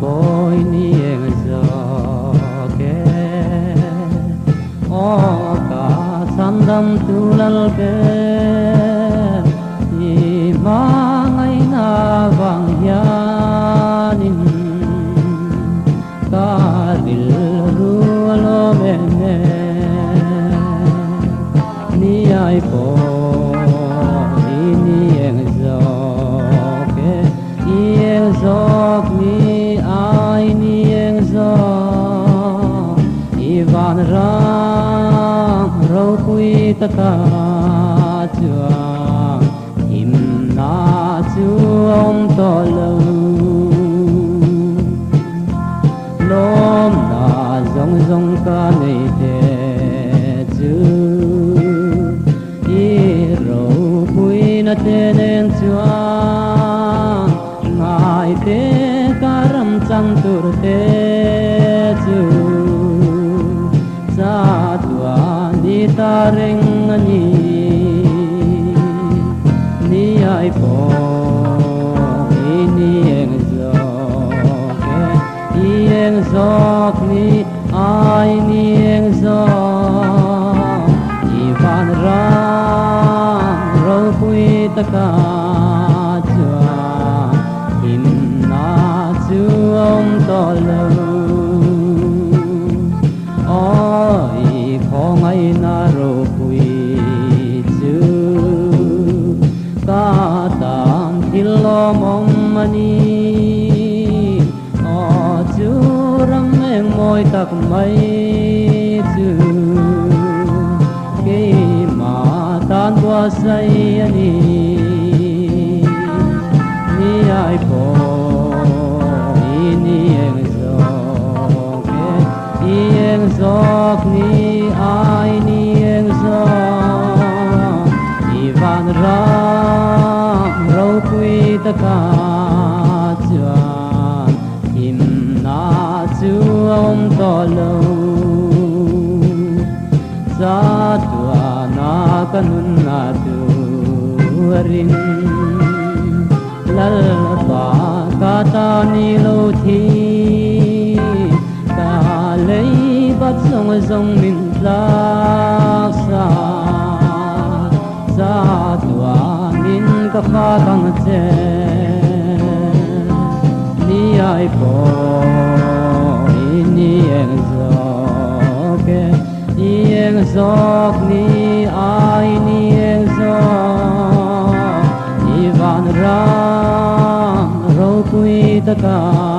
bôi niềng gió kê o cả san đâm tu lal kê i ma ngày na vang yanin ka dil ru lo me ni ai po giọt mi ai niềng gió ivan rang râu quy tất cả chuang im na chu ông to lâu lom na dòng dòng ca này thế chứ i râu quy na thế nên chuang ai te karam chang tur te chu sa tua ni ta reng ani ni ai po ni eng zo ke ni eng zo ni ai ni eng zo ivan ra ro pui ta ka ông to lâu ôi khó ngày na rô quỳ chứ ta tạm thì lo mong mani o chú rắm em môi tắc mấy chứ khi mà tan qua say ani ni ai po niềng gió ni ai niềng gió ivan rang râu quy tất cả chuan im na chu ông to lâu sa tua na kanun na tu rin lal pa kata ni lo thi lấy bắt sông sông mình lạc xa xa tua mình cả pha căng chè ni ai po ni em gió ke ni em gió ni ai ni em gió ivan ra râu quy tất cả